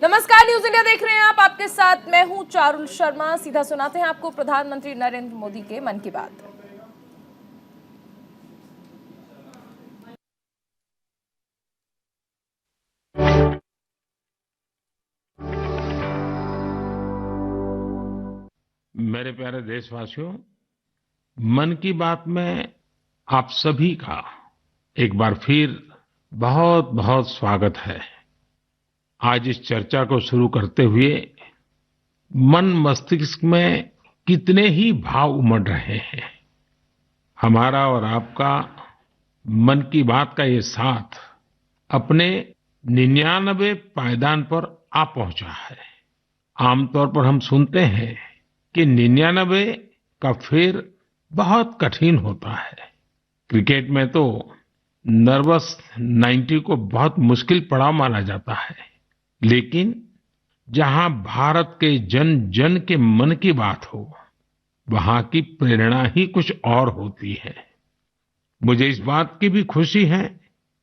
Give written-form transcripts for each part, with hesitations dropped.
नमस्कार, news India देख रहे हैं आप। आपके साथ मैं हूं चारुल शर्मा। सीधा सुनाते हैं आपको प्रधानमंत्री नरेंद्र मोदी के मन की बात। मेरे प्यारे देशवासियों, मन की बात में आप सभी का एक बार फिर बहुत बहुत स्वागत है। आज इस चर्चा को शुरू करते हुए मन मस्तिष्क में कितने ही भाव उमड़ रहे हैं। हमारा और आपका मन की बात का ये साथ अपने 99 पायदान पर आ पहुंचा है। आमतौर पर हम सुनते हैं कि 99 का फेर बहुत कठिन होता है। क्रिकेट में तो नर्वस 90 को बहुत मुश्किल पड़ाव माना जाता है, लेकिन जहां भारत के जन जन के मन की बात हो, वहां की प्रेरणा ही कुछ और होती है। मुझे इस बात की भी खुशी है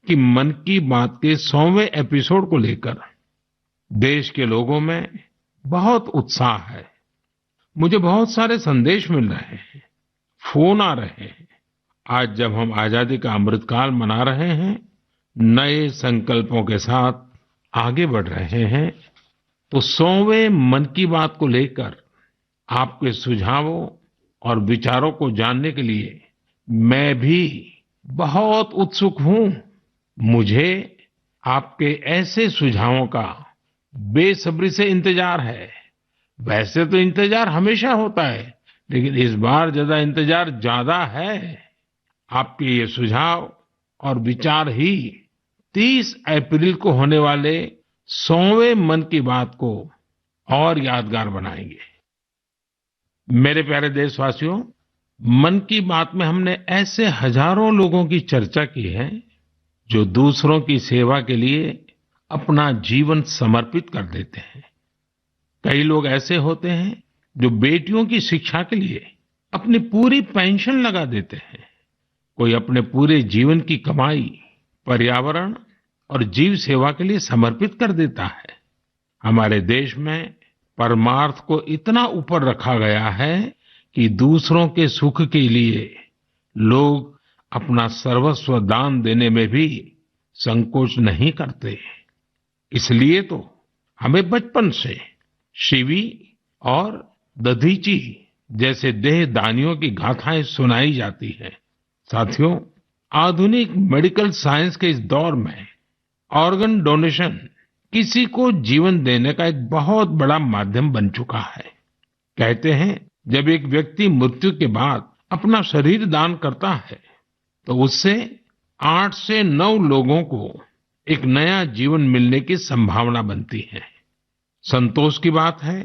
कि मन की बात के 100वें एपिसोड को लेकर देश के लोगों में बहुत उत्साह है। मुझे बहुत सारे संदेश मिल रहे हैं, फोन आ रहे हैं। आज जब हम आजादी का अमृतकाल मना रहे हैं, नए संकल्पों के साथ आगे बढ़ रहे हैं, तो 100वें मन की बात को लेकर आपके सुझावों और विचारों को जानने के लिए मैं भी बहुत उत्सुक हूं। मुझे आपके ऐसे सुझावों का बेसब्री से इंतजार है। वैसे तो इंतजार हमेशा होता है, लेकिन इस बार इंतजार ज्यादा है। आपके ये सुझाव और विचार ही 30 अप्रैल को होने वाले 100वें मन की बात को और यादगार बनाएंगे। मेरे प्यारे देशवासियों, मन की बात में हमने ऐसे हजारों लोगों की चर्चा की है जो दूसरों की सेवा के लिए अपना जीवन समर्पित कर देते हैं। कई लोग ऐसे होते हैं जो बेटियों की शिक्षा के लिए अपनी पूरी पेंशन लगा देते हैं। कोई अपने पूरे जीवन की कमाई पर्यावरण और जीव सेवा के लिए समर्पित कर देता है। हमारे देश में परमार्थ को इतना ऊपर रखा गया है कि दूसरों के सुख के लिए लोग अपना सर्वस्व दान देने में भी संकोच नहीं करते। इसलिए तो हमें बचपन से शिवी और दधीची जैसे देहदानियों की गाथाएं सुनाई जाती हैं। साथियों, आधुनिक मेडिकल साइंस के इस दौर में ऑर्गन डोनेशन किसी को जीवन देने का एक बहुत बड़ा माध्यम बन चुका है। कहते हैं, जब एक व्यक्ति मृत्यु के बाद अपना शरीर दान करता है, तो उससे 8 से 9 लोगों को एक नया जीवन मिलने की संभावना बनती है। संतोष की बात है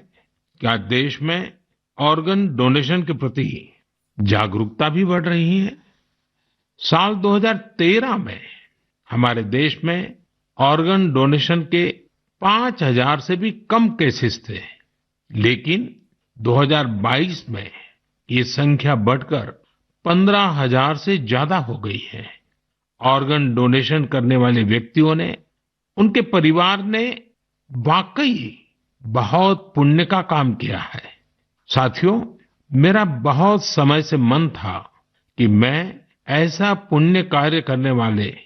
कि आज देश में ऑर्गन डोनेशन के प्रति जागरूकता भी बढ़ रही है। साल 2013 में हमारे देश में ऑर्गन डोनेशन के 5000 से भी कम केसेस थे, लेकिन 2022 में ये संख्या बढ़कर 15,000 से ज्यादा हो गई है। ऑर्गन डोनेशन करने वाले व्यक्तियों ने, उनके परिवार ने वाकई बहुत पुण्य का काम किया है। साथियों, मेरा बहुत समय से मन था कि मैं ऐसा पुण्य कार्य करने वाले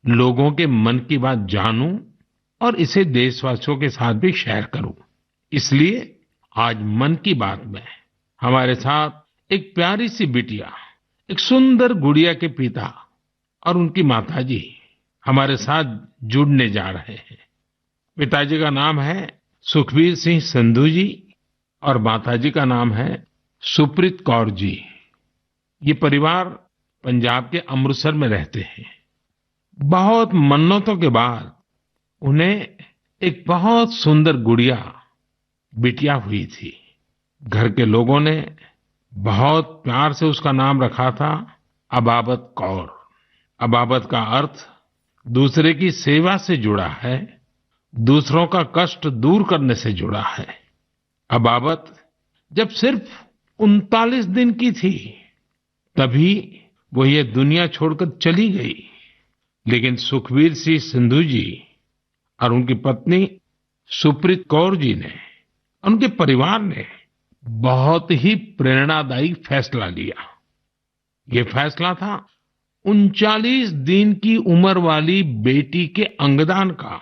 लोगों के मन की बात जानूं और इसे देशवासियों के साथ भी शेयर करूं। इसलिए आज मन की बात में हमारे साथ एक प्यारी सी बिटिया, एक सुंदर गुड़िया के पिता और उनकी माताजी हमारे साथ जुड़ने जा रहे हैं। पिताजी का नाम है सुखबीर सिंह संधू जी और माताजी का नाम है सुप्रीत कौर जी। ये परिवार पंजाब के अमृतसर में रहते हैं। बहुत मन्नतों के बाद उन्हें एक बहुत सुंदर गुड़िया, बिटिया हुई थी। घर के लोगों ने बहुत प्यार से उसका नाम रखा था अबाबत कौर। अबाबत का अर्थ दूसरे की सेवा से जुड़ा है, दूसरों का कष्ट दूर करने से जुड़ा है। अबाबत जब सिर्फ 39 दिन की थी, तभी वो ये दुनिया छोड़कर चली गई। लेकिन सुखबीर सिंह संधू जी और उनकी पत्नी सुप्रीत कौर जी ने, उनके परिवार ने बहुत ही प्रेरणादायी फैसला लिया। ये फैसला था 39 दिन की उम्र वाली बेटी के अंगदान का,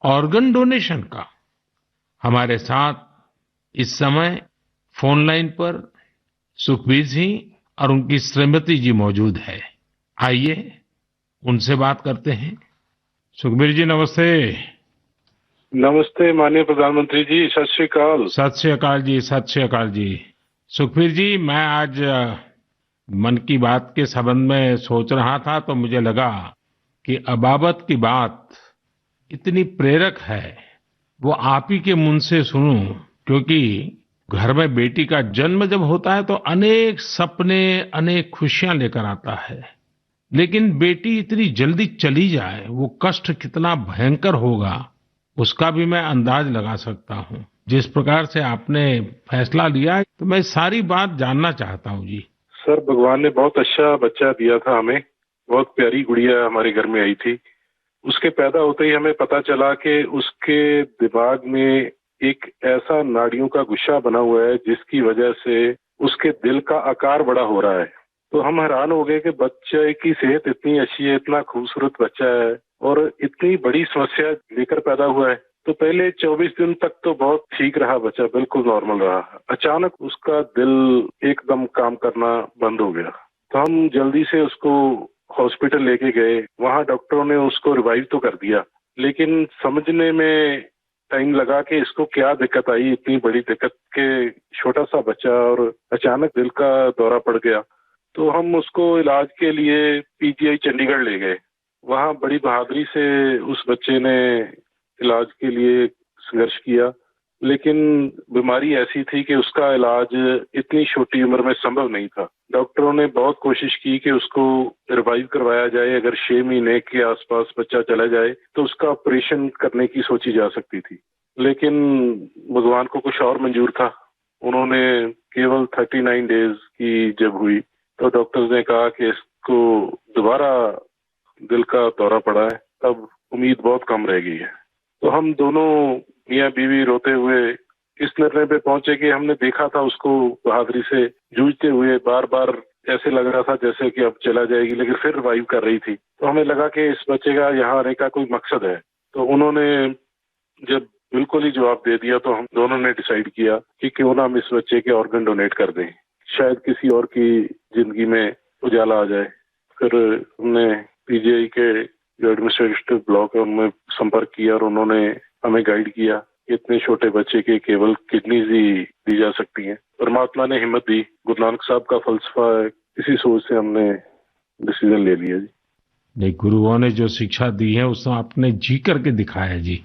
ऑर्गन डोनेशन का। हमारे साथ इस समय फोन लाइन पर सुखबीर सिंह और उनकी श्रीमती जी मौजूद है। आइए उनसे बात करते हैं। सुखबीर जी नमस्ते। नमस्ते माननीय प्रधानमंत्री जी, सत श्री अकाल। सत श्री अकाल जी, सत श्री अकाल जी। सुखबीर जी, मैं आज मन की बात के संबंध में सोच रहा था तो मुझे लगा कि अबाबत की बात इतनी प्रेरक है, वो आप ही के मुंह से सुनूं, क्योंकि घर में बेटी का जन्म जब होता है तो अनेक सपने, अनेक खुशियां लेकर आता है। लेकिन बेटी इतनी जल्दी चली जाए, वो कष्ट कितना भयंकर होगा, उसका भी मैं अंदाज लगा सकता हूँ। जिस प्रकार से आपने फैसला लिया, तो मैं सारी बात जानना चाहता हूँ जी। सर, भगवान ने बहुत अच्छा बच्चा दिया था हमें। बहुत प्यारी गुड़िया हमारे घर में आई थी। उसके पैदा होते ही हमें पता चला कि उसके दिमाग में एक ऐसा नाड़ियों का गुच्छा बना हुआ है जिसकी वजह से उसके दिल का आकार बड़ा हो रहा है। तो हम हैरान हो गए कि बच्चे की सेहत इतनी अच्छी है, इतना खूबसूरत बच्चा है और इतनी बड़ी समस्या लेकर पैदा हुआ है। तो पहले 24 दिन तक तो बहुत ठीक रहा बच्चा, बिल्कुल नॉर्मल रहा। अचानक उसका दिल एकदम काम करना बंद हो गया। तो हम जल्दी से उसको हॉस्पिटल लेके गए। वहाँ डॉक्टरों ने उसको रिवाइव तो कर दिया, लेकिन समझने में टाइम लगा कि इसको क्या दिक्कत आई, इतनी बड़ी दिक्कत के छोटा सा बच्चा और अचानक दिल का दौरा पड़ गया। तो हम उसको इलाज के लिए पीजीआई चंडीगढ़ ले गए। वहाँ बड़ी बहादुरी से उस बच्चे ने इलाज के लिए संघर्ष किया, लेकिन बीमारी ऐसी थी कि उसका इलाज इतनी छोटी उम्र में संभव नहीं था। डॉक्टरों ने बहुत कोशिश की कि उसको रिवाइव करवाया जाए। अगर 6 महीने के आसपास बच्चा चला जाए तो उसका ऑपरेशन करने की सोची जा सकती थी, लेकिन भगवान को कुछ और मंजूर था। उन्होंने केवल 39 डेज की जब हुई तो डॉक्टर्स ने कहा कि इसको दोबारा दिल का दौरा पड़ा है, तब उम्मीद बहुत कम रह गई है। तो हम दोनों मियाँ बीवी रोते हुए इस निर्णय पे पहुंचे कि हमने देखा था उसको बहादुरी से जूझते हुए, बार बार ऐसे लग रहा था जैसे कि अब चला जाएगी, लेकिन फिर रिवाइव कर रही थी। तो हमें लगा कि इस बच्चे का यहाँ आने का कोई मकसद है। तो उन्होंने जब बिल्कुल ही जवाब दे दिया तो हम दोनों ने डिसाइड किया कि क्यों ना हम इस बच्चे के ऑर्गन डोनेट कर दें, शायद किसी और की जिंदगी में उजाला आ जाए। फिर हमने पीजीआई के जो एडमिनिस्ट्रेटिव ब्लॉक है उनमें संपर्क किया और उन्होंने हमें गाइड किया कि इतने छोटे बच्चे के केवल किडनीज ही दी जा सकती हैं। परमात्मा ने हिम्मत दी, गुरु नानक साहब का फलसफा है, इसी सोच से हमने डिसीजन ले लिया जी। नहीं, गुरुओं ने जो शिक्षा दी है उसको आपने जी करके दिखाया जी।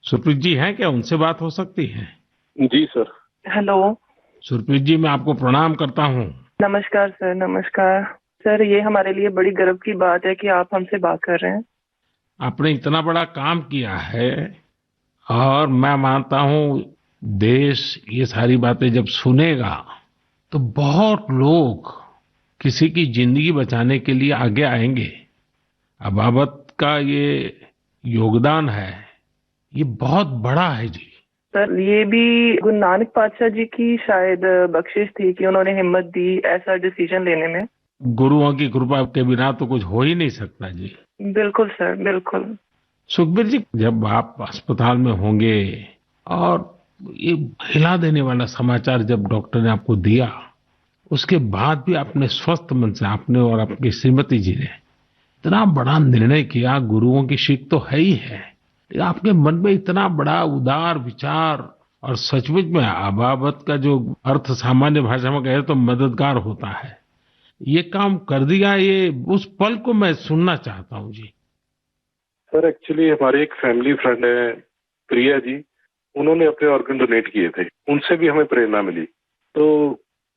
सुप्रीत जी हैं क्या, उनसे बात हो सकती है? जी सर। हेलो। सुप्रीत जी, मैं आपको प्रणाम करता हूँ। नमस्कार सर। नमस्कार सर, ये हमारे लिए बड़ी गर्व की बात है कि आप हमसे बात कर रहे हैं। आपने इतना बड़ा काम किया है और मैं मानता हूँ देश ये सारी बातें जब सुनेगा तो बहुत लोग किसी की जिंदगी बचाने के लिए आगे आएंगे। अबाबत का ये योगदान है, ये बहुत बड़ा है जी। सर, ये भी गुरु नानक पातशाह जी की शायद बख्शिश थी कि उन्होंने हिम्मत दी ऐसा डिसीजन लेने में। गुरुओं की कृपा के बिना तो कुछ हो ही नहीं सकता जी। बिल्कुल सर, बिल्कुल। सुखबीर जी, जब आप अस्पताल में होंगे और ये हिला देने वाला समाचार जब डॉक्टर ने आपको दिया, उसके बाद भी आपने स्वस्थ मन से, आपने और आपकी श्रीमती जी ने इतना बड़ा निर्णय किया। गुरुओं की सीख तो है ही है, आपके मन में इतना बड़ा उदार विचार, और सचमुच में अबाबत का जो अर्थ सामान्य भाषा में कहे तो मददगार होता है, ये काम कर दिया। ये उस पल को मैं सुनना चाहता हूँ जी। सर, एक्चुअली हमारे एक फैमिली फ्रेंड है प्रिया जी, उन्होंने अपने ऑर्गन डोनेट किए थे, उनसे भी हमें प्रेरणा मिली। तो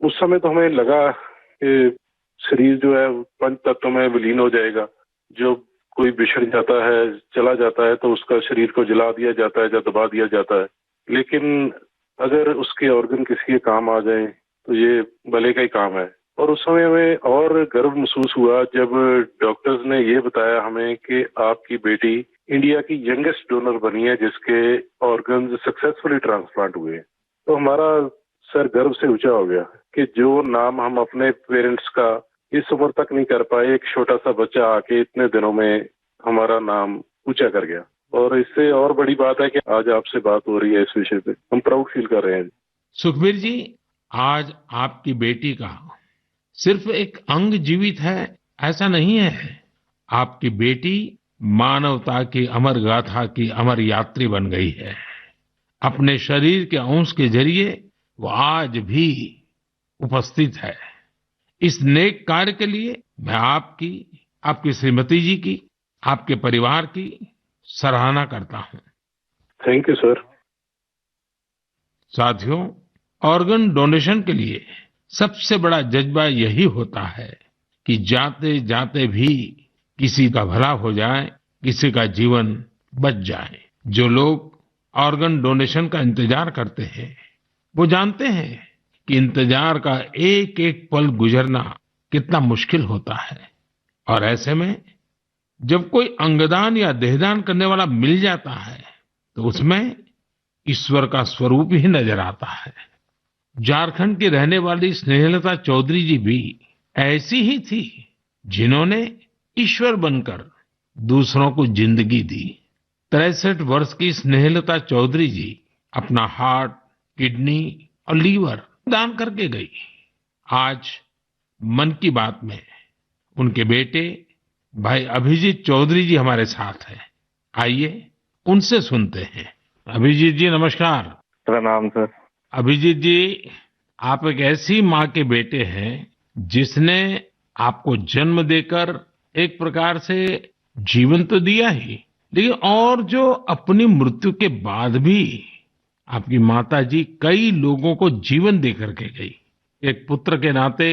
उस समय तो हमें लगा कि शरीर जो है पंच तत्वों में विलीन हो जाएगा। जो कोई बिछड़ जाता है, चला जाता है, तो उसका शरीर को जला दिया जाता है या दबा दिया जाता है। लेकिन अगर उसके ऑर्गन किसी के काम आ जाए तो ये भले का ही काम है। और उस समय में और गर्व महसूस हुआ जब डॉक्टर्स ने ये बताया हमें कि आपकी बेटी इंडिया की यंगेस्ट डोनर बनी है जिसके ऑर्गन्स सक्सेसफुली ट्रांसप्लांट हुए हैं। तो हमारा सर गर्व से ऊंचा हो गया कि जो नाम हम अपने पेरेंट्स का इस उम्र तक नहीं कर पाए, एक छोटा सा बच्चा आके इतने दिनों में हमारा नाम ऊंचा कर गया। और इससे और बड़ी बात है कि आज आपसे बात हो रही है इस विषय पे, हम प्राउड फील कर रहे हैं। सुखबीर जी, आज आपकी बेटी का सिर्फ एक अंग जीवित है ऐसा नहीं है। आपकी बेटी मानवता की अमर गाथा की अमर यात्री बन गई है। अपने शरीर के अंश के जरिए वो आज भी उपस्थित है। इस नेक कार्य के लिए मैं आपकी, आपकी श्रीमती जी की, आपके परिवार की सराहना करता हूं। Thank you sir. साथियों, ऑर्गन डोनेशन के लिए सबसे बड़ा जज्बा यही होता है कि जाते जाते भी किसी का भला हो जाए, किसी का जीवन बच जाए। जो लोग ऑर्गन डोनेशन का इंतजार करते हैं वो जानते हैं कि इंतजार का एक एक पल गुजरना कितना मुश्किल होता है। और ऐसे में जब कोई अंगदान या देहदान करने वाला मिल जाता है तो उसमें ईश्वर का स्वरूप ही नजर आता है। झारखंड की रहने वाली स्नेहलता चौधरी जी भी ऐसी ही थी जिन्होंने ईश्वर बनकर दूसरों को जिंदगी दी। 63 वर्ष की स्नेहलता चौधरी जी अपना हार्ट, किडनी और लीवर दान करके गई। आज मन की बात में उनके बेटे भाई अभिजीत चौधरी जी हमारे साथ हैं। आइए उनसे सुनते हैं। अभिजीत जी नमस्कार। प्रणाम सर। अभिजीत जी, आप एक ऐसी माँ के बेटे हैं जिसने आपको जन्म देकर एक प्रकार से जीवन तो दिया ही, लेकिन और जो अपनी मृत्यु के बाद भी आपकी माता जी कई लोगों को जीवन दे करके गई। एक पुत्र के नाते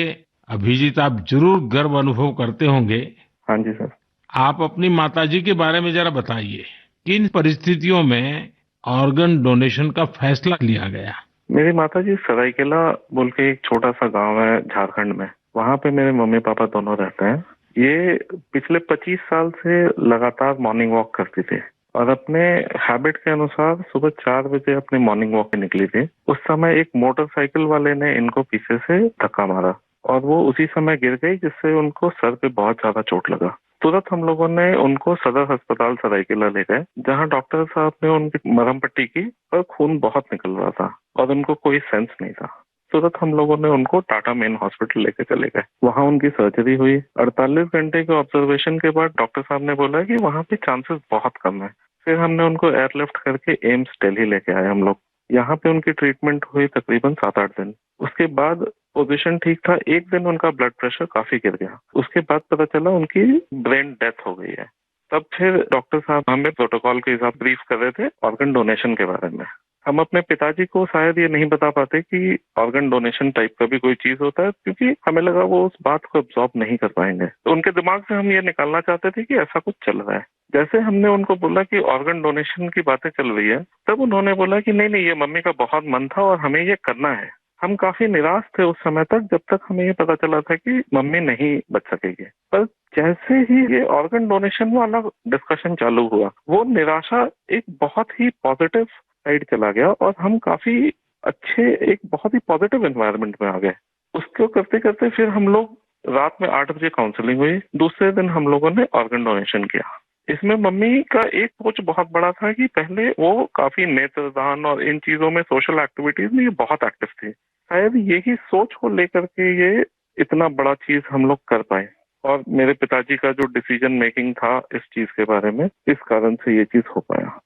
अभिजीत आप जरूर गर्व अनुभव करते होंगे। हाँ जी सर। आप अपनी माता जी के बारे में जरा बताइए, किन परिस्थितियों में ऑर्गन डोनेशन का फैसला लिया गया? मेरी माता जी सरायकेला बोल के एक छोटा सा गांव है झारखंड में, वहाँ पे मेरे मम्मी पापा दोनों रहते हैं। ये पिछले 25 साल से लगातार मॉर्निंग वॉक करती थी और अपने हैबिट के अनुसार सुबह 4 बजे अपने मॉर्निंग वॉक पे निकली थी। उस समय एक मोटरसाइकिल वाले ने इनको पीछे से धक्का मारा और वो उसी समय गिर गई, जिससे उनको सर पे बहुत ज्यादा चोट लगा। तुरंत हम लोगों ने उनको सदर अस्पताल सरायकेला ले गए, जहाँ डॉक्टर साहब ने उनकी मरहम पट्टी की और खून बहुत निकल रहा था और उनको कोई सेंस नहीं था। तुरंत हम लोगों ने उनको टाटा मेन हॉस्पिटल लेके चले गए। वहाँ उनकी सर्जरी हुई। 48 घंटे के ऑब्जर्वेशन के बाद डॉक्टर साहब ने बोला कि वहाँ पे चांसेस बहुत कम है। फिर हमने उनको एयरलिफ्ट करके एम्स दिल्ली लेके आए हम लोग। यहाँ पे उनकी ट्रीटमेंट हुई तकरीबन 7-8 दिन। उसके बाद पोजीशन ठीक था। एक दिन उनका ब्लड प्रेशर काफी गिर गया। उसके बाद पता चला उनकी ब्रेन डेथ हो गई है। तब फिर डॉक्टर साहब हमें प्रोटोकॉल के हिसाब ब्रीफ कर रहे थे ऑर्गन डोनेशन के बारे में। हम अपने पिताजी को शायद ये नहीं बता पाते कि ऑर्गन डोनेशन टाइप का भी कोई चीज होता है, क्योंकि हमें लगा वो उस बात को एब्जॉर्ब नहीं कर पाएंगे। तो उनके दिमाग से हम ये निकालना चाहते थे कि ऐसा कुछ चल रहा है। जैसे हमने उनको बोला कि ऑर्गन डोनेशन की बातें चल रही है, तब उन्होंने बोला कि नहीं नहीं, ये मम्मी का बहुत मन था और हमें ये करना है। हम काफी निराश थे उस समय तक, जब तक हमें ये पता चला था कि मम्मी नहीं बच सकेगी। पर जैसे ही ये ऑर्गन डोनेशन वाला डिस्कशन चालू हुआ, वो निराशा एक बहुत ही पॉजिटिव साइड चला गया और हम काफी अच्छे, एक बहुत ही पॉजिटिव एनवायरनमेंट में आ गए। उसको करते करते फिर हम लोग रात में 8 बजे काउंसलिंग हुई। दूसरे दिन हम लोगों ने ऑर्गन डोनेशन किया। इसमें मम्मी का एक सोच बहुत बड़ा था कि पहले वो काफी नेत्रदान और इन चीजों में, सोशल एक्टिविटीज में ये बहुत एक्टिव थी। शायद यही सोच को लेकर के ये इतना बड़ा चीज हम लोग कर पाए। और मेरे पिताजी का जो डिसीजन मेकिंग था इस चीज के बारे में, इस कारण से ये चीज हो पाया।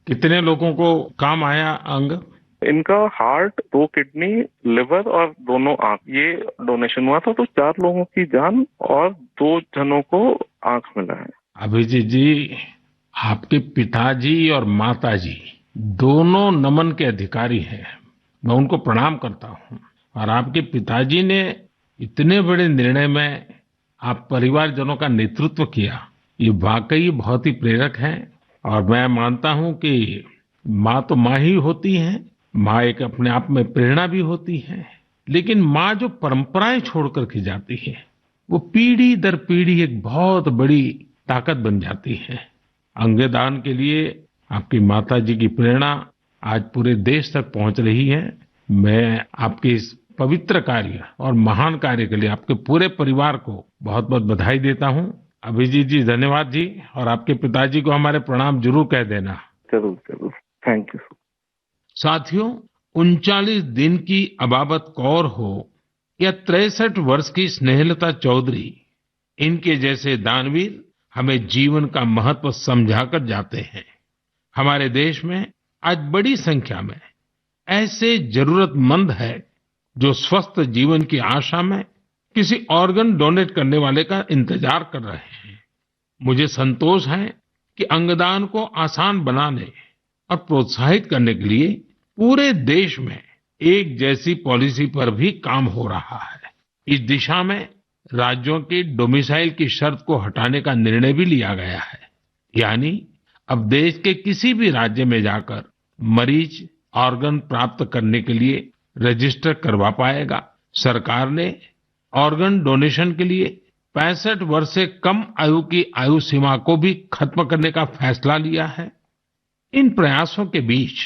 कितने लोगों को काम आया अंग? इनका हार्ट, 2 किडनी, लिवर और दोनों आंख, ये डोनेशन हुआ था। तो 4 लोगों की जान और 2 जनों को आंख मिला है। अभिजीत जी, आपके पिताजी और माताजी दोनों नमन के अधिकारी हैं। मैं उनको प्रणाम करता हूँ। और आपके पिताजी ने इतने बड़े निर्णय में आप परिवारजनों का नेतृत्व किया, ये वाकई बहुत ही प्रेरक है। और मैं मानता हूँ कि माँ तो माँ ही होती है, माँ एक अपने आप में प्रेरणा भी होती है। लेकिन माँ जो परंपराएं छोड़ करके जाती है वो पीढ़ी दर पीढ़ी एक बहुत बड़ी ताकत बन जाती है। अंगदान के लिए आपकी माता जी की प्रेरणा आज पूरे देश तक पहुंच रही है। मैं आपके इस पवित्र कार्य और महान कार्य के लिए आपके पूरे परिवार को बहुत बहुत बधाई देता हूं। अभिजीत जी धन्यवाद जी, और आपके पिताजी को हमारे प्रणाम जरूर कह देना। जरूर जरूर, थैंक यू। साथियों, 39 दिन की अबाबत कौर हो या 63 वर्ष की स्नेहलता चौधरी, इनके जैसे दानवीर हमें जीवन का महत्व समझाकर जाते हैं। हमारे देश में आज बड़ी संख्या में ऐसे जरूरतमंद है जो स्वस्थ जीवन की आशा में किसी ऑर्गन डोनेट करने वाले का इंतजार कर रहे हैं। मुझे संतोष है कि अंगदान को आसान बनाने और प्रोत्साहित करने के लिए पूरे देश में एक जैसी पॉलिसी पर भी काम हो रहा है। इस दिशा में राज्यों की डोमिसाइल की शर्त को हटाने का निर्णय भी लिया गया है। यानी अब देश के किसी भी राज्य में जाकर मरीज ऑर्गन प्राप्त करने के लिए रजिस्टर करवा पाएगा। सरकार ने ऑर्गन डोनेशन के लिए 65 वर्ष से कम आयु की आयु सीमा को भी खत्म करने का फैसला लिया है। इन प्रयासों के बीच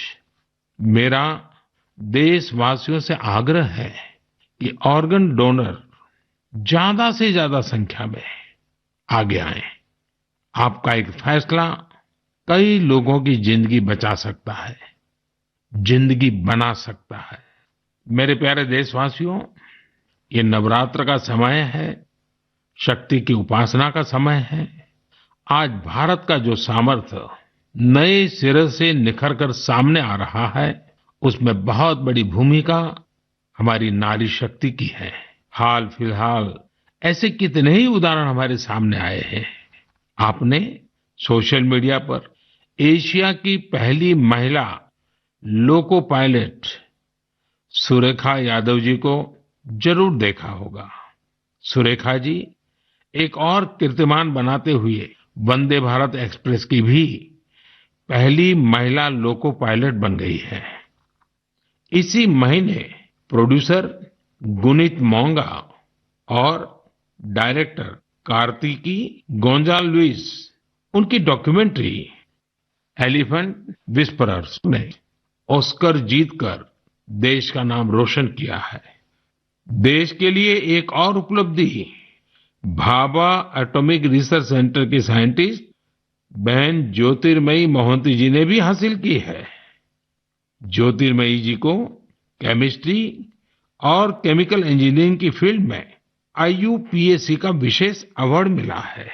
मेरा देशवासियों से आग्रह है कि ऑर्गन डोनर ज्यादा से ज्यादा संख्या में आगे आए। आपका एक फैसला कई लोगों की जिंदगी बचा सकता है, जिंदगी बना सकता है। मेरे प्यारे देशवासियों, ये नवरात्र का समय है, शक्ति की उपासना का समय है। आज भारत का जो सामर्थ्य नए सिरे से निखर कर सामने आ रहा है, उसमें बहुत बड़ी भूमिका हमारी नारी शक्ति की है। हाल फिलहाल ऐसे कितने ही उदाहरण हमारे सामने आए हैं। आपने सोशल मीडिया पर एशिया की पहली महिला लोको पायलट सुरेखा यादव जी को जरूर देखा होगा। सुरेखा जी एक और कीर्तिमान बनाते हुए वंदे भारत एक्सप्रेस की भी पहली महिला लोको पायलट बन गई है। इसी महीने प्रोड्यूसर गुनीत मोंगा और डायरेक्टर कार्तिकी गोंजाल्विस, उनकी डॉक्यूमेंट्री एलिफेंट विस्परर्स ने ऑस्कर जीतकर देश का नाम रोशन किया है। देश के लिए एक और उपलब्धि भाभा एटॉमिक रिसर्च सेंटर की साइंटिस्ट बहन ज्योतिर्मयी मोहंती जी ने भी हासिल की है। ज्योतिर्मयी जी को केमिस्ट्री और केमिकल इंजीनियरिंग की फील्ड में IUPAC का विशेष अवार्ड मिला है।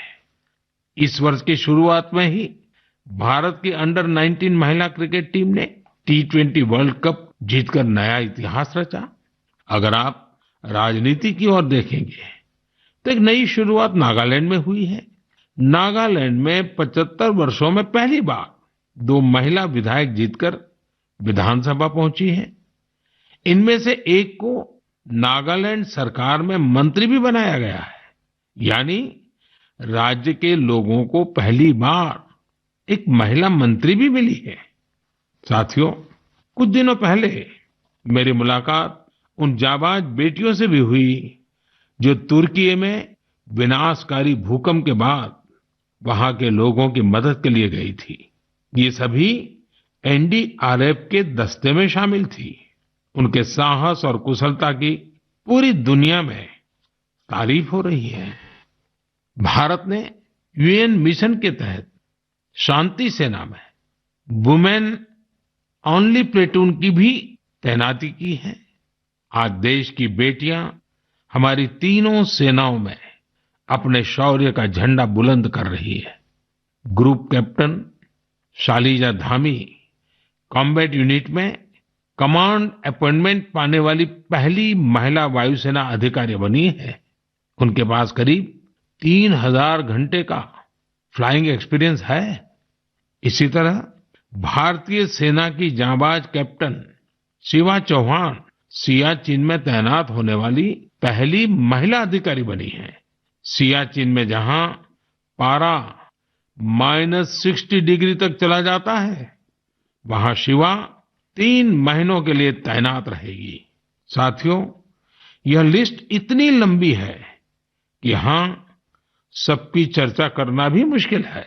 इस वर्ष की शुरुआत में ही भारत की अंडर 19 महिला क्रिकेट टीम ने T20 वर्ल्ड कप जीतकर नया इतिहास रचा। अगर आप राजनीति की ओर देखेंगे तो एक नई शुरुआत नागालैंड में हुई है। नागालैंड में 75 वर्षों में पहली बार 2 महिला विधायक जीतकर विधानसभा पहुंची है। इनमें से एक को नागालैंड सरकार में मंत्री भी बनाया गया है। यानी राज्य के लोगों को पहली बार एक महिला मंत्री भी मिली है। साथियों, कुछ दिनों पहले मेरी मुलाकात उन जाबाज बेटियों से भी हुई जो तुर्की में विनाशकारी भूकंप के बाद वहां के लोगों की मदद के लिए गई थी। ये सभी NDRF के दस्ते में शामिल थी। उनके साहस और कुशलता की पूरी दुनिया में तारीफ हो रही है। भारत ने UN मिशन के तहत शांति सेना में वुमेन ओनली प्लेटून की भी तैनाती की है। आज देश की बेटियां हमारी तीनों सेनाओं में अपने शौर्य का झंडा बुलंद कर रही है। Group captain Shaliza Dhami combat unit में कमांड अपॉइंटमेंट पाने वाली पहली महिला वायुसेना अधिकारी बनी है। उनके पास करीब 3000 घंटे का फ्लाइंग एक्सपीरियंस है। इसी तरह भारतीय सेना की जांबाज कैप्टन शिवा चौहान सियाचिन में तैनात होने वाली पहली महिला अधिकारी बनी है। सियाचिन में जहां पारा -60 डिग्री तक चला जाता है, वहां शिवा 3 महीनों के लिए तैनात रहेगी। साथियों, यह लिस्ट इतनी लंबी है कि यहाँ सबकी चर्चा करना भी मुश्किल है।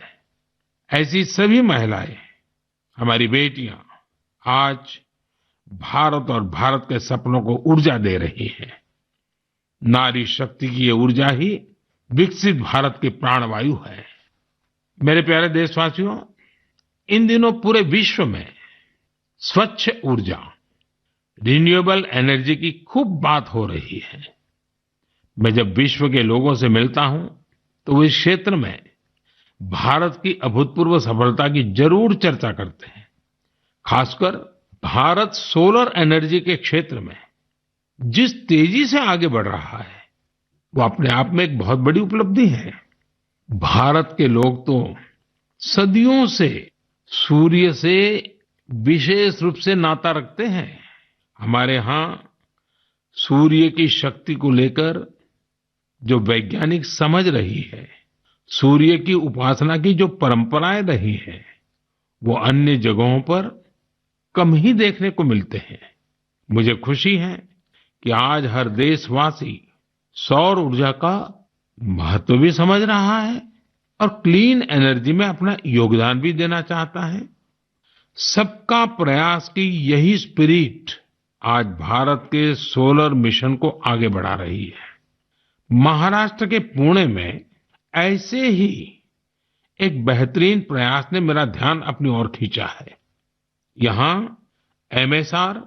ऐसी सभी महिलाएं, हमारी बेटियां आज भारत और भारत के सपनों को ऊर्जा दे रही हैं। नारी शक्ति की ये ऊर्जा ही विकसित भारत की प्राणवायु है। मेरे प्यारे देशवासियों, इन दिनों पूरे विश्व में स्वच्छ ऊर्जा, रिन्यूएबल एनर्जी की खूब बात हो रही है। मैं जब विश्व के लोगों से मिलता हूं तो वो इस क्षेत्र में भारत की अभूतपूर्व सफलता की जरूर चर्चा करते हैं। खासकर भारत सोलर एनर्जी के क्षेत्र में जिस तेजी से आगे बढ़ रहा है, वो अपने आप में एक बहुत बड़ी उपलब्धि है। भारत के लोग तो सदियों से सूर्य से विशेष रूप से नाता रखते हैं। हमारे यहाँ सूर्य की शक्ति को लेकर जो वैज्ञानिक समझ रही है, सूर्य की उपासना की जो परंपराएं रही है, वो अन्य जगहों पर कम ही देखने को मिलते हैं। मुझे खुशी है कि आज हर देशवासी सौर ऊर्जा का महत्व भी समझ रहा है और क्लीन एनर्जी में अपना योगदान भी देना चाहता है। सबका प्रयास की यही स्पिरिट आज भारत के सोलर मिशन को आगे बढ़ा रही है। महाराष्ट्र के पुणे में ऐसे ही एक बेहतरीन प्रयास ने मेरा ध्यान अपनी ओर खींचा है। यहाँ एमएसआर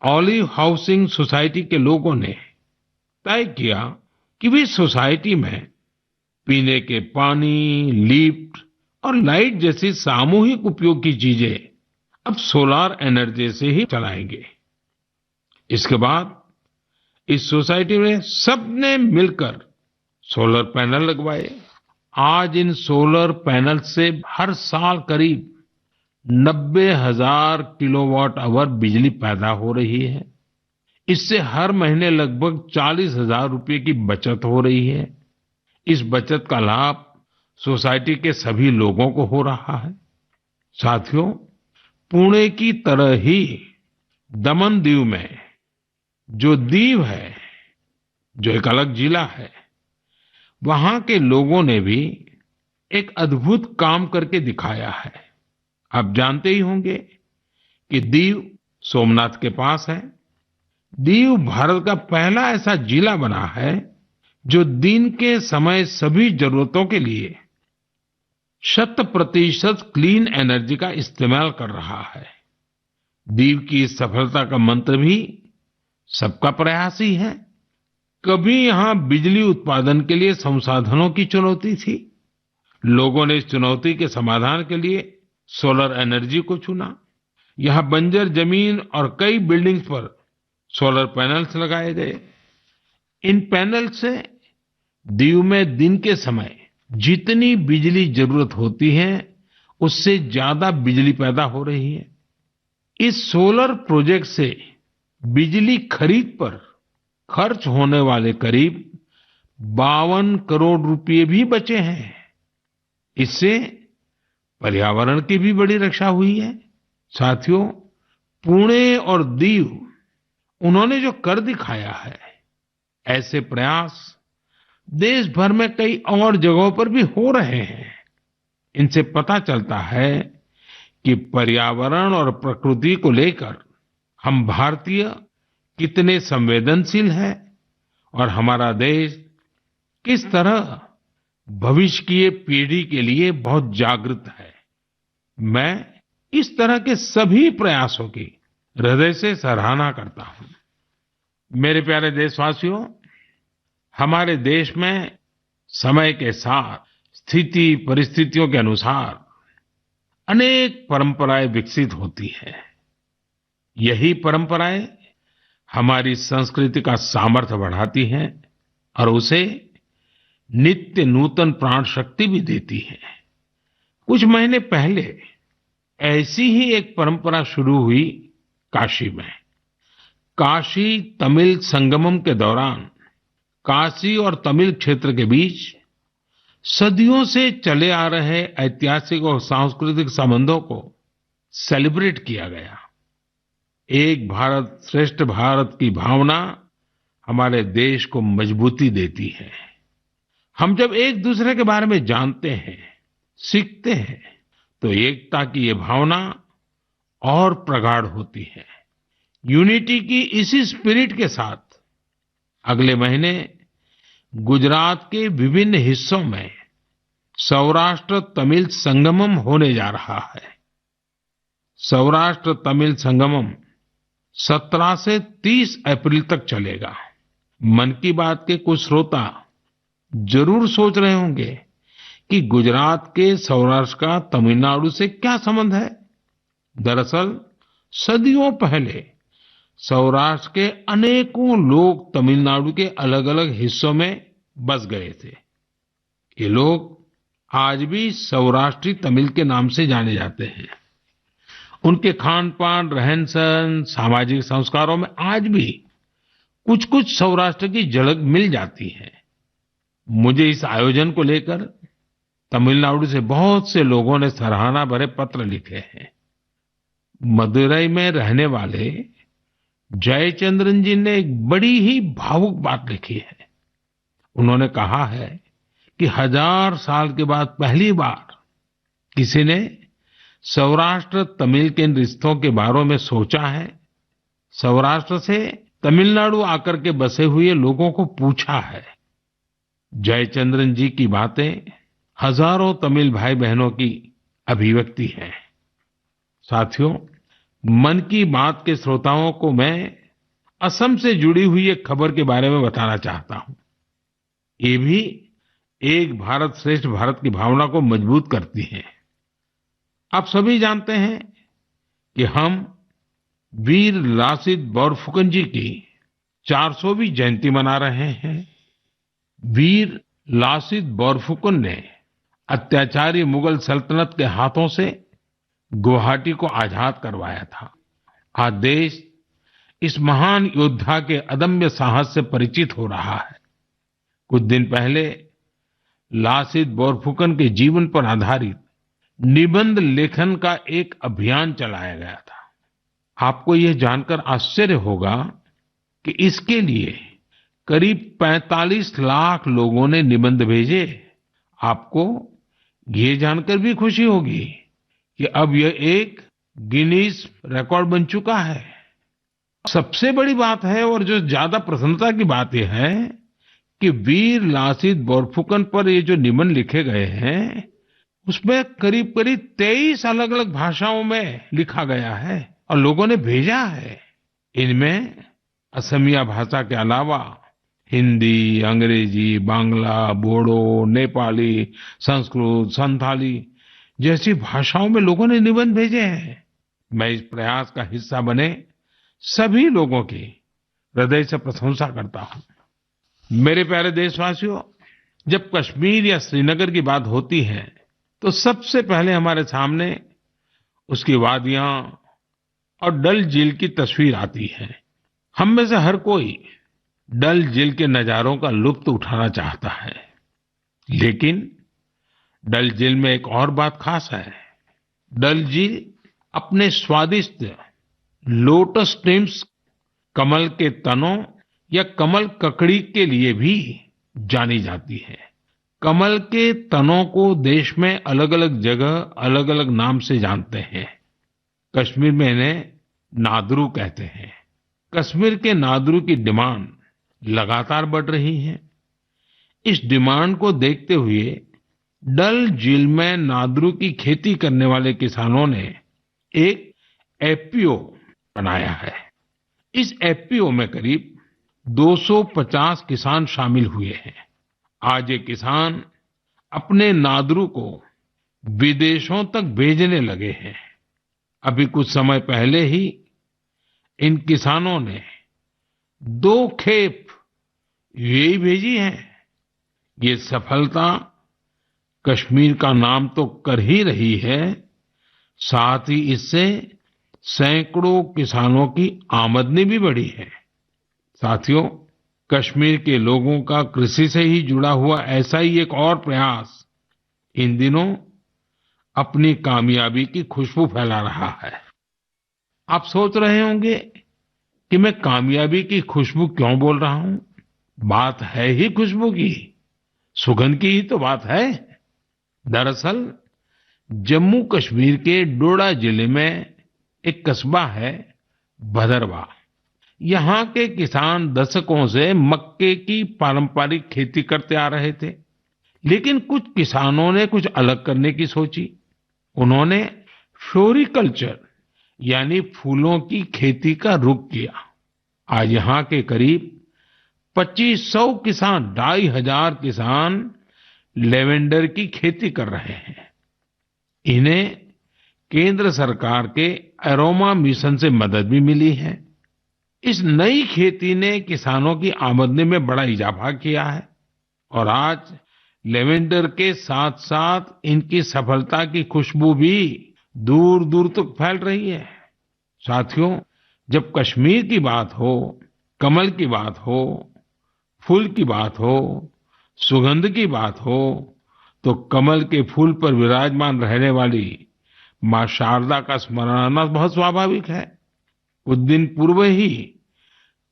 ऑलिव हाउसिंग सोसाइटी के लोगों ने तय किया कि वे सोसाइटी में पीने के पानी, लिफ्ट और लाइट जैसी सामूहिक उपयोग की चीजें अब सोलर एनर्जी से ही चलाएंगे। इसके बाद इस सोसाइटी में सबने मिलकर सोलर पैनल लगवाए। आज इन सोलर पैनल से हर साल करीब 90,000 किलोवाट आवर बिजली पैदा हो रही है। इससे हर महीने लगभग 40,000 रुपए की बचत हो रही है। इस बचत का लाभ सोसाइटी के सभी लोगों को हो रहा है। साथियों, पुणे की तरह ही दमन दीव में जो दीव है, जो एक अलग जिला है, वहां के लोगों ने भी एक अद्भुत काम करके दिखाया है। आप जानते ही होंगे कि दीव सोमनाथ के पास है। दीव भारत का पहला ऐसा जिला बना है जो दिन के समय सभी जरूरतों के लिए 100% क्लीन एनर्जी का इस्तेमाल कर रहा है। दीव की इस सफलता का मंत्र भी सबका प्रयास ही है। कभी यहां बिजली उत्पादन के लिए संसाधनों की चुनौती थी। लोगों ने इस चुनौती के समाधान के लिए सोलर एनर्जी को चुना। यहां बंजर जमीन और कई बिल्डिंग्स पर सोलर पैनल्स लगाए गए। इन पैनल से दीव में दिन के समय जितनी बिजली जरूरत होती है, उससे ज्यादा बिजली पैदा हो रही है। इस सोलर प्रोजेक्ट से बिजली खरीद पर खर्च होने वाले करीब 52 करोड़ रुपए भी बचे हैं। इससे पर्यावरण की भी बड़ी रक्षा हुई है। साथियों, पुणे और दीव, उन्होंने जो कर दिखाया है, ऐसे प्रयास देश भर में कई और जगहों पर भी हो रहे हैं। इनसे पता चलता है कि पर्यावरण और प्रकृति को लेकर हम भारतीय कितने संवेदनशील हैं और हमारा देश किस तरह भविष्य की पीढ़ी के लिए बहुत जागृत है। मैं इस तरह के सभी प्रयासों की हृदय से सराहना करता हूं। मेरे प्यारे देशवासियों, हमारे देश में समय के साथ स्थिति परिस्थितियों के अनुसार अनेक परंपराएं विकसित होती है। यही परंपराएं हमारी संस्कृति का सामर्थ्य बढ़ाती हैं और उसे नित्य नूतन प्राण शक्ति भी देती है। कुछ महीने पहले ऐसी ही एक परंपरा शुरू हुई काशी में। काशी तमिल संगमम के दौरान काशी और तमिल क्षेत्र के बीच सदियों से चले आ रहे ऐतिहासिक और सांस्कृतिक संबंधों को सेलिब्रेट किया गया। एक भारत श्रेष्ठ भारत की भावना हमारे देश को मजबूती देती है। हम जब एक दूसरे के बारे में जानते हैं, सीखते हैं, तो एकता की ये भावना और प्रगाढ़ होती है। यूनिटी की इसी स्पिरिट के साथ अगले महीने गुजरात के विभिन्न हिस्सों में सौराष्ट्र तमिल संगमम होने जा रहा है। सौराष्ट्र तमिल संगमम 17 से 30 अप्रैल तक चलेगा। मन की बात के कुछ श्रोता जरूर सोच रहे होंगे कि गुजरात के सौराष्ट्र का तमिलनाडु से क्या संबंध है। दरअसल सदियों पहले सौराष्ट्र के अनेकों लोग तमिलनाडु के अलग अलग हिस्सों में बस गए थे। ये लोग आज भी सौराष्ट्री तमिल के नाम से जाने जाते हैं। उनके खान पान, रहन सहन, सामाजिक संस्कारों में आज भी कुछ कुछ सौराष्ट्र की झलक मिल जाती है। मुझे इस आयोजन को लेकर तमिलनाडु से बहुत से लोगों ने सराहना भरे पत्र लिखे हैं। मदुरई में रहने वाले जयचंद्रन जी ने एक बड़ी ही भावुक बात लिखी है। उन्होंने कहा है कि 1000 साल के बाद पहली बार किसी ने सौराष्ट्र तमिल के रिश्तों के बारे में सोचा है। सौराष्ट्र से तमिलनाडु आकर के बसे हुए लोगों को पूछा है। जयचंद्रन जी की बातें हजारों तमिल भाई बहनों की अभिव्यक्ति है। साथियों, मन की बात के श्रोताओं को मैं असम से जुड़ी हुई एक खबर के बारे में बताना चाहता हूं। ये भी एक भारत श्रेष्ठ भारत की भावना को मजबूत करती है। आप सभी जानते हैं कि हम वीर लासित बोरफुकन जी की 400वीं जयंती मना रहे हैं। वीर लासित बोरफुकन ने अत्याचारी मुगल सल्तनत के हाथों से गुवाहाटी को आजाद करवाया था। आज देश इस महान योद्धा के अदम्य साहस से परिचित हो रहा है। कुछ दिन पहले लासित बोरफुकन के जीवन पर आधारित निबंध लेखन का एक अभियान चलाया गया था। आपको यह जानकर आश्चर्य होगा कि इसके लिए करीब 45 लाख लोगों ने निबंध भेजे। आपको ये जानकर भी खुशी होगी कि अब यह एक गिनीज रिकॉर्ड बन चुका है। सबसे बड़ी बात है और जो ज्यादा प्रसन्नता की बात यह है कि वीर लासित बोरफुकन पर ये जो निबंध लिखे गए हैं उसमें करीब करीब 23 अलग अलग भाषाओं में लिखा गया है और लोगों ने भेजा है। इनमें असमिया भाषा के अलावा हिंदी, अंग्रेजी, बांग्ला, बोडो, नेपाली, संस्कृत, संथाली जैसी भाषाओं में लोगों ने निबंध भेजे हैं। मैं इस प्रयास का हिस्सा बने सभी लोगों की हृदय से प्रशंसा करता हूं। मेरे प्यारे देशवासियों, जब कश्मीर या श्रीनगर की बात होती है तो सबसे पहले हमारे सामने उसकी वादियां और डल झील की तस्वीर आती है। हम में से हर कोई डल झील के नजारों का लुत्फ उठाना चाहता है, लेकिन डल झील में एक और बात खास है। डल झील अपने स्वादिष्ट लोटस स्टेम्स, कमल के तनों या कमल ककड़ी के लिए भी जानी जाती है। कमल के तनों को देश में अलग अलग जगह अलग अलग नाम से जानते हैं। कश्मीर में इन्हें नादरू कहते हैं। कश्मीर के नादरू की डिमांड लगातार बढ़ रही है। इस डिमांड को देखते हुए डल झील में नादरू की खेती करने वाले किसानों ने एक एफपीओ बनाया है। इस एफपीओ में करीब 250 किसान शामिल हुए हैं। आज ये किसान अपने नादरू को विदेशों तक भेजने लगे हैं। अभी कुछ समय पहले ही इन किसानों ने 2 खेप यूएई भेजी है। ये सफलता कश्मीर का नाम तो कर ही रही है, साथ ही इससे सैकड़ों किसानों की आमदनी भी बढ़ी है। साथियों, कश्मीर के लोगों का कृषि से ही जुड़ा हुआ ऐसा ही एक और प्रयास इन दिनों अपनी कामयाबी की खुशबू फैला रहा है। आप सोच रहे होंगे कि मैं कामयाबी की खुशबू क्यों बोल रहा हूं? बात है ही खुशबू की, सुगंध की ही तो बात है। दरअसल जम्मू कश्मीर के डोडा जिले में एक कस्बा है भदरवा। यहाँ के किसान दशकों से मक्के की पारंपरिक खेती करते आ रहे थे, लेकिन कुछ किसानों ने कुछ अलग करने की सोची। उन्होंने फ्लोरिकल्चर यानी फूलों की खेती का रुख किया। आज यहाँ के करीब 2500 किसान, 2500 किसान लेवेंडर की खेती कर रहे हैं। इन्हें केंद्र सरकार के अरोमा मिशन से मदद भी मिली है। इस नई खेती ने किसानों की आमदनी में बड़ा इजाफा किया है और आज लेवेंडर के साथ साथ इनकी सफलता की खुशबू भी दूर दूर तक फैल रही है। साथियों, जब कश्मीर की बात हो, कमल की बात हो, फूल की बात हो, सुगंध की बात हो, तो कमल के फूल पर विराजमान रहने वाली मां शारदा का स्मरण आना बहुत स्वाभाविक है। कुछ दिन पूर्व ही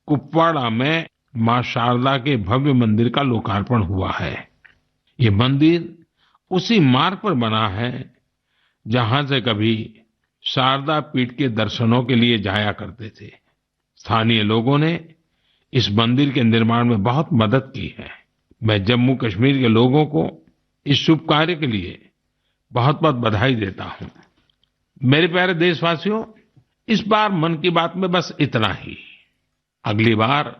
कुपवाड़ा में मां शारदा के भव्य मंदिर का लोकार्पण हुआ है। ये मंदिर उसी मार्ग पर बना है जहां से कभी शारदा पीठ के दर्शनों के लिए जाया करते थे। स्थानीय लोगों ने इस मंदिर के निर्माण में बहुत मदद की है। मैं जम्मू कश्मीर के लोगों को इस शुभ कार्य के लिए बहुत बहुत बधाई देता हूं। मेरे प्यारे देशवासियों, इस बार मन की बात में बस इतना ही। अगली बार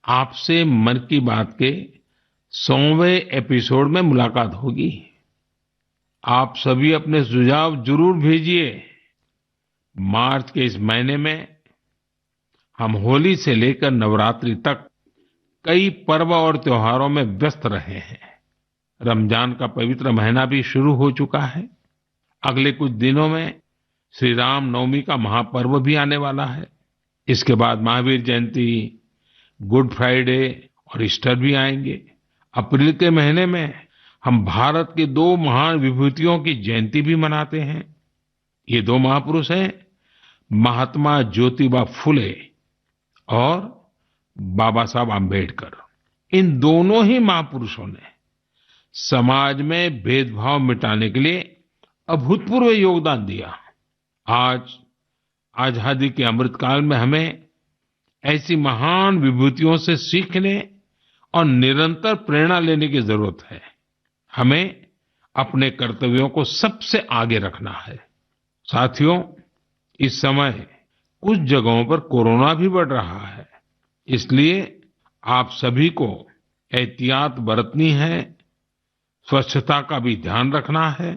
आपसे मन की बात के 100वें एपिसोड में मुलाकात होगी। आप सभी अपने सुझाव जरूर भेजिए। मार्च के इस महीने में हम होली से लेकर नवरात्रि तक कई पर्व और त्योहारों में व्यस्त रहे हैं। रमजान का पवित्र महीना भी शुरू हो चुका है। अगले कुछ दिनों में श्री राम नवमी का महापर्व भी आने वाला है। इसके बाद महावीर जयंती, गुड फ्राइडे और ईस्टर भी आएंगे। अप्रैल के महीने में हम भारत की 2 महान विभूतियों की जयंती भी मनाते हैं। ये 2 महापुरुष हैं महात्मा ज्योतिबा फुले और बाबा साहब आम्बेडकर। इन दोनों ही महापुरुषों ने समाज में भेदभाव मिटाने के लिए अभूतपूर्व योगदान दिया। आज आजादी के अमृतकाल में हमें ऐसी महान विभूतियों से सीखने और निरंतर प्रेरणा लेने की जरूरत है। हमें अपने कर्तव्यों को सबसे आगे रखना है। साथियों, इस समय कुछ जगहों पर कोरोना भी बढ़ रहा है, इसलिए आप सभी को एहतियात बरतनी है, स्वच्छता का भी ध्यान रखना है।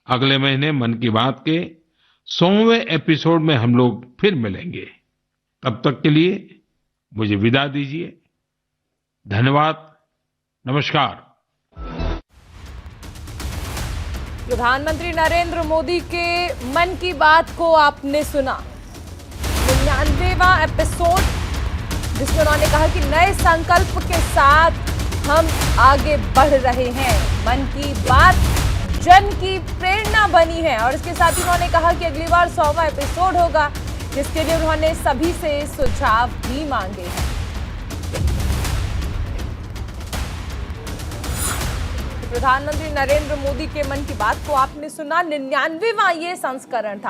अगले महीने मन की बात के 100वें एपिसोड में हम लोग फिर मिलेंगे। तब तक के लिए मुझे विदा दीजिए। धन्यवाद। नमस्कार। प्रधानमंत्री नरेंद्र मोदी के मन की बात को आपने सुना। 99वां एपिसोड, जिसमें उन्होंने कहा कि नए संकल्प के साथ हम आगे बढ़ रहे हैं। मन की बात जन की प्रेरणा बनी है और इसके साथ ही उन्होंने कहा कि अगली बार 100वां एपिसोड होगा, जिसके लिए उन्होंने सभी से सुझाव भी मांगे हैं। प्रधानमंत्री नरेंद्र मोदी के मन की बात को आपने सुना। 99वां ये संस्करण था।